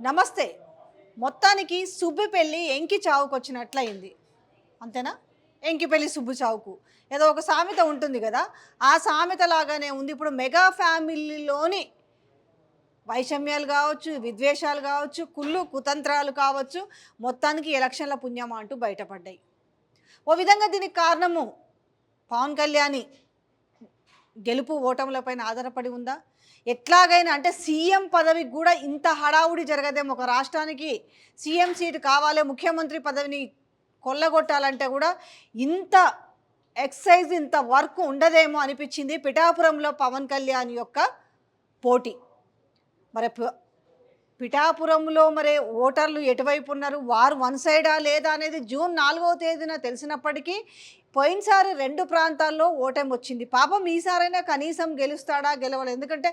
నమస్తే. మొత్తానికి సుబ్బి పెళ్ళి ఎంకి చావుకొచ్చినట్లయింది. అంతేనా? ఎంకి పెళ్ళి సుబ్బు చావుకు. ఏదో ఒక సామెత ఉంటుంది గదా! ఆ సామెత లాగానే ఉంది. ఇప్పుడు మెగా ఫ్యామిలీలోని వైషమ్యాలు గావచ్చు, విద్వేషాలు గావచ్చు, కుళ్ళు కుతంత్రాలు కావచ్చు, మొత్తానికి ఎలక్షన్‌ల పుణ్యమా అంటూ బయటపడ్డాయి. ఓ విధంగా దీనికి కారణము పవన్ కళ్యాణి గెలుపు ఓటములపైన ఆధారపడి ఉందా? ఎట్లాగైనా అంటే సీఎం పదవికి కూడా ఇంత హడావుడి జరగదేమో. ఒక రాష్ట్రానికి సీఎం సీటు కావాలి, ముఖ్యమంత్రి పదవిని కొల్లగొట్టాలంటే కూడా ఇంత ఎక్సైజ్, ఇంత వర్క్ ఉండదేమో అనిపించింది పిఠాపురంలో పవన్ కళ్యాణ్ యొక్క పోటీ. మరి పిఠాపురంలో మరి ఓటర్లు ఎటువైపు ఉన్నారు, వారు వన్ సైడా లేదా అనేది జూన్ 4వ తేదీన తెలిసినప్పటికీ పోయినసారి 2 ప్రాంతాల్లో ఓటమి వచ్చింది. పాపం ఈసారైనా కనీసం గెలుస్తాడా గెలవలేదు. ఎందుకంటే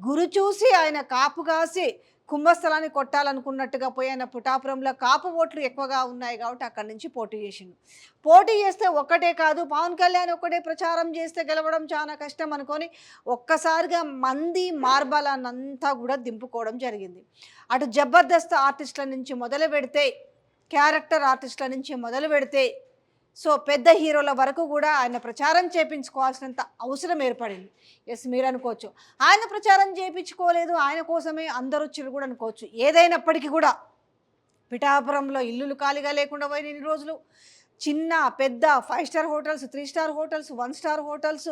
గురి చూసి ఆయన కాపు కాసి కుంభస్థలాన్ని కొట్టాలనుకున్నట్టుగా పోయి ఆయన పిఠాపురంలో కాపు ఓట్లు ఎక్కువగా ఉన్నాయి కాబట్టి అక్కడి నుంచి పోటీ చేసిండు. పోటీ చేస్తే ఒక్కటే కాదు, పవన్ కళ్యాణ్ ఒక్కటే ప్రచారం చేస్తే గెలవడం చాలా కష్టం అనుకొని ఒక్కసారిగా మంది మార్బలాన్నంతా కూడా దింపుకోవడం జరిగింది. అటు జబర్దస్త్ ఆర్టిస్టుల నుంచి మొదలు పెడితే, క్యారెక్టర్ ఆర్టిస్టుల నుంచి మొదలు పెడితే, సో పెద్ద హీరోల వరకు కూడా ఆయన ప్రచారం చేయించుకోవాల్సినంత అవసరం ఏర్పడింది. ఎస్, మీరు అనుకోవచ్చు ఆయన ప్రచారం చేయించుకోలేదు, ఆయన కోసమే అందరూ వచ్చిరు కూడా అనుకోవచ్చు. ఏదైనప్పటికీ కూడా పిఠాపురంలో ఇల్లులు ఖాళీగా లేకుండా పోయిన ఇన్ని రోజులు చిన్న పెద్ద 5 star hotels, 3 star hotels, 1 star hotels,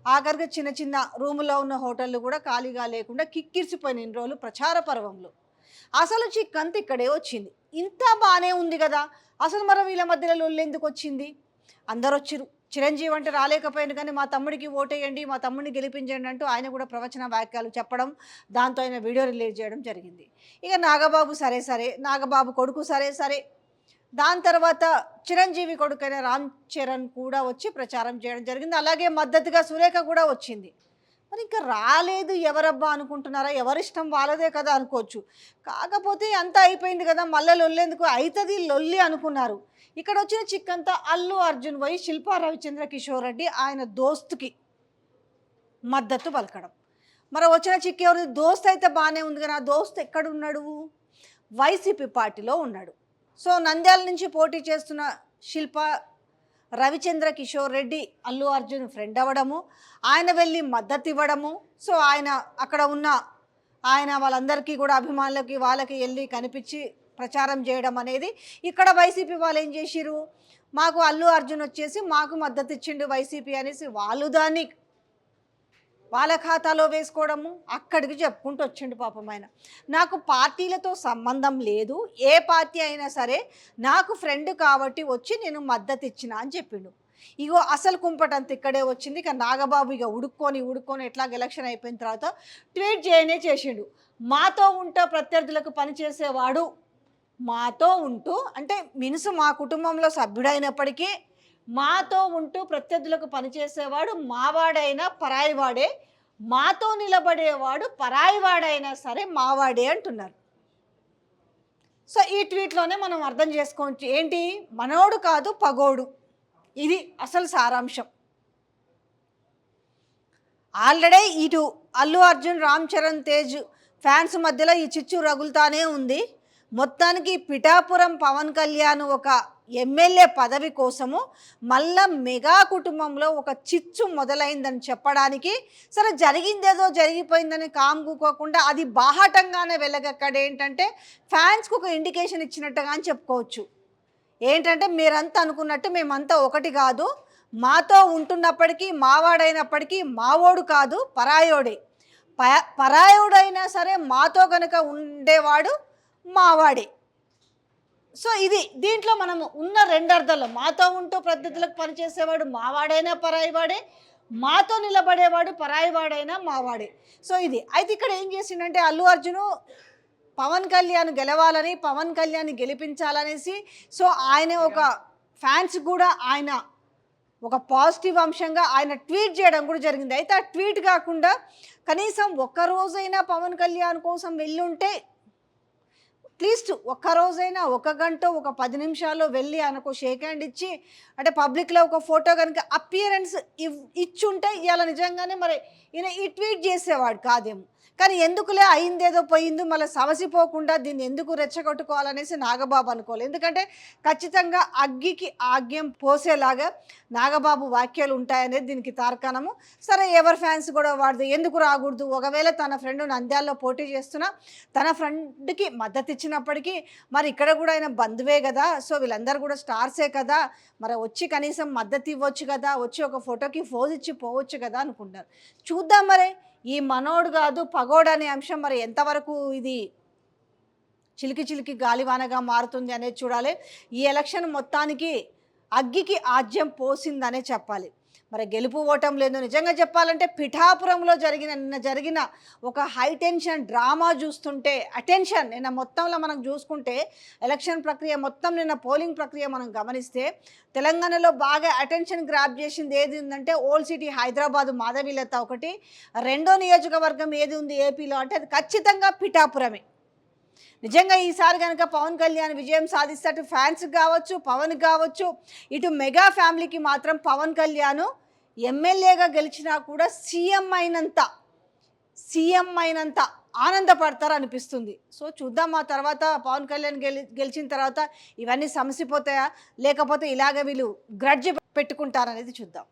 ఆఖరికి చిన్న చిన్న రూములో ఉన్న హోటళ్ళు కూడా ఖాళీగా లేకుండా కిక్కిరిసిపోయిన ఇన్ని రోజులు ప్రచార పర్వంలో. అసలు చిక్కంత ఇక్కడే వచ్చింది. ఇంత బాగానే ఉంది కదా, అసలు మరి వీళ్ళ మధ్యలో లొల్లి ఎందుకు వచ్చింది? అందరు వచ్చిరు. చిరంజీవి అంటే రాలేకపోయాను కానీ మా తమ్ముడికి ఓటేయండి, మా తమ్ముడిని గెలిపించండి అంటూ ఆయన కూడా ప్రవచన వాక్యాలు చెప్పడం, దాంతో ఆయన వీడియో రిలీజ్ చేయడం జరిగింది. ఇక నాగబాబు సరే సరే, నాగబాబు కొడుకు సరే సరే, దాని తర్వాత చిరంజీవి కొడుకైన రామ్ చరణ్ కూడా వచ్చి ప్రచారం చేయడం జరిగింది. అలాగే మద్దతుగా సురేఖ కూడా వచ్చింది. మరి ఇంకా రాలేదు ఎవరబ్బా అనుకుంటున్నారా? ఎవరిష్టం వాళ్ళదే కదా అనుకోవచ్చు. కాకపోతే అంతా అయిపోయింది కదా, మళ్ళీ లొల్లెందుకు అవుతుంది లొల్లి అనుకున్నారు. ఇక్కడ వచ్చిన చిక్కంతా అల్లు అర్జున్ పోయి శిల్పా రవిచంద్ర కిషోర్ రెడ్డి ఆయన దోస్తుకి మద్దతు పలకడం. మరి వచ్చిన చిక్కు ఎవరు? దోస్త్ అయితే బాగానే ఉంది కానీ ఆ దోస్త్ ఎక్కడున్నాడు? వైసీపీ పార్టీలో ఉన్నాడు. సో నంద్యాల నుంచి పోటీ చేస్తున్న శిల్పా రవిచంద్ర కిషోర్ రెడ్డి అల్లు అర్జున్ ఫ్రెండ్ అవ్వడము, ఆయన వెళ్ళి మద్దతు ఇవ్వడము, సో ఆయన అక్కడ ఉన్న ఆయన వాళ్ళందరికీ కూడా అభిమానులకి వాళ్ళకి వెళ్ళి కనిపించి ప్రచారం చేయడం అనేది. ఇక్కడ వైసీపీ వాళ్ళు ఏం చేసిరు, మాకు అల్లు అర్జున్ వచ్చేసి మాకు మద్దతు ఇచ్చిండు వైసీపీ అనేసి వాళ్ళు దాన్ని వాళ్ళ ఖాతాలో వేసుకోవడము, అక్కడికి చెప్పుకుంటూ వచ్చిండు పాపం ఆయన. నాకు పార్టీలతో సంబంధం లేదు, ఏ పార్టీ అయినా సరే నాకు ఫ్రెండ్ కాబట్టి వచ్చి నేను మద్దతు ఇచ్చిన అని చెప్పిండు. ఇగో అసలు కుంపటంత ఇక్కడే వచ్చింది. ఇక నాగబాబు ఇక ఉడుక్కొని ఎట్లా ఎలక్షన్ అయిపోయిన తర్వాత ట్వీట్ చేసిండు. మాతో ఉంటూ ప్రత్యర్థులకు పనిచేసేవాడు, మాతో ఉంటూ అంటే మినుసు మా కుటుంబంలో సభ్యుడైనప్పటికీ మాతో ఉంటూ ప్రత్యర్థులకు పనిచేసేవాడు మావాడైనా పరాయివాడే, మాతో నిలబడేవాడు పరాయివాడైనా సరే మావాడే అంటున్నారు. సో ఈ ట్వీట్లోనే మనం అర్థం చేసుకోవచ్చు ఏంటి, మనోడు కాదు పగోడు, ఇది అసలు సారాంశం. ఆల్రెడీ ఇటు అల్లు అర్జున్, రామ్ చరణ్ తేజ్ ఫ్యాన్స్ మధ్యలో ఈ చిచ్చు రగులుతానే ఉంది. మొత్తానికి పిఠాపురం పవన్ కళ్యాణ్ ఒక ఎమ్మెల్యే పదవి కోసము మళ్ళా మెగా కుటుంబంలో ఒక చిచ్చు మొదలైందని చెప్పడానికి, సరే జరిగిందేదో జరిగిపోయిందని కామ్కోకుండా అది బాహాటంగానే వెళ్ళగక్కడేంటంటే ఫ్యాన్స్కి ఒక ఇండికేషన్ ఇచ్చినట్టుగా అని చెప్పుకోవచ్చు. ఏంటంటే మీరంతా అనుకున్నట్టు మేమంతా ఒకటి కాదు, మాతో ఉంటున్నప్పటికీ మావాడైనప్పటికీ మావోడు కాదు పరాయోడే, పరాయోడైనా సరే మాతో కనుక ఉండేవాడు మావాడే. సో ఇది దీంట్లో మనము ఉన్న 2 అర్థాలు, మాతో ఉంటూ ప్రత్యర్థులకు పనిచేసేవాడు మావాడైనా పరాయివాడే, మాతో నిలబడేవాడు పరాయివాడైనా మావాడే. సో ఇది అయితే ఇక్కడ ఏం చేసిండంటే అల్లు అర్జును పవన్ కళ్యాణ్ గెలవాలని, పవన్ కళ్యాణ్ గెలిపించాలనేసి సో ఆయన ఒక ఫ్యాన్స్ కూడా ఆయన ఒక పాజిటివ్ అంశంగా ఆయన ట్వీట్ చేయడం కూడా జరిగింది. అయితే ఆ ట్వీట్ కాకుండా కనీసం ఒక్కరోజైనా పవన్ కళ్యాణ్ కోసం వెళ్ళుంటే, అట్లీస్ట్ ఒక్కరోజైనా 1 గంట 10 నిమిషాల్లో వెళ్ళి ఆయనకు షేక్ హ్యాండ్ ఇచ్చి అంటే పబ్లిక్లో ఒక ఫోటో కనుక అపియరెన్స్ ఇచ్చుంటే ఇవాళ నిజంగానే మరి ఈయన ఈ ట్వీట్ చేసేవాడు కాదేమో. కానీ ఎందుకులే అయిందేదో పోయింది మళ్ళీ సమసిపోకుండా దీన్ని ఎందుకు రెచ్చగొట్టుకోవాలనేసి నాగబాబు అనుకోవాలి. ఎందుకంటే ఖచ్చితంగా అగ్గికి ఆగ్యం పోసేలాగా నాగబాబు వాక్యాలు ఉంటాయనేది దీనికి తార్కాణము. సరే ఎవరి ఫ్యాన్స్ కూడా వాడిది ఎందుకు రాకూడదు, ఒకవేళ తన ఫ్రెండ్ నంద్యాలలో పోటీ చేస్తున్నా తన ఫ్రెండ్కి మద్దతు ఇచ్చినప్పటికీ మరి ఇక్కడ కూడా ఆయన బంధువే కదా, సో వీళ్ళందరూ కూడా స్టార్సే కదా, మరి వచ్చి కనీసం మద్దతు ఇవ్వచ్చు కదా, వచ్చి ఒక ఫోటోకి ఫోజ్ ఇచ్చి పోవచ్చు కదా అనుకుంటారు. చూద్దాం మరి ఈ మనోడు కాదు పగోడు అనే అంశం మరి ఎంతవరకు ఇది చిలికి చిలికి గాలివానగా మారుతుంది అనేది చూడాలి. ఈ ఎలక్షన్ మొత్తానికి అగ్గికి ఆజ్యం పోసిందనే చెప్పాలి. మరి గెలుపు ఓటం లేదు. నిజంగా చెప్పాలంటే పిఠాపురంలో నిన్న జరిగిన ఒక హై టెన్షన్ డ్రామా చూస్తుంటే అటెన్షన్ నిన్న మొత్తంలో మనం చూసుకుంటే ఎలక్షన్ ప్రక్రియ మొత్తం నిన్న పోలింగ్ ప్రక్రియ మనం గమనిస్తే తెలంగాణలో బాగా అటెన్షన్ గ్రాప్ చేసింది ఏది ఉందంటే ఓల్డ్ సిటీ హైదరాబాదు మాధవీలత ఒకటి, రెండో నియోజకవర్గం ఏది ఉంది ఏపీలో అంటే అది ఖచ్చితంగా పిఠాపురమే. నిజంగా ఈసారి కనుక పవన్ కళ్యాణ్ విజయం సాధిస్తే అటు ఫ్యాన్స్కి కావచ్చు, పవన్ కావచ్చు, ఇటు మెగా ఫ్యామిలీకి మాత్రం పవన్ కళ్యాణ్ ఎమ్మెల్యేగా గెలిచినా కూడా సీఎం అయినంత ఆనందపడతారు అనిపిస్తుంది. సో చూద్దాం ఆ తర్వాత పవన్ కళ్యాణ్ గెలిచిన తర్వాత ఇవన్నీ సమసిపోతాయా లేకపోతే ఇలాగ వీళ్ళు గ్రడ్జ్ పెట్టుకుంటారనేది చూద్దాం.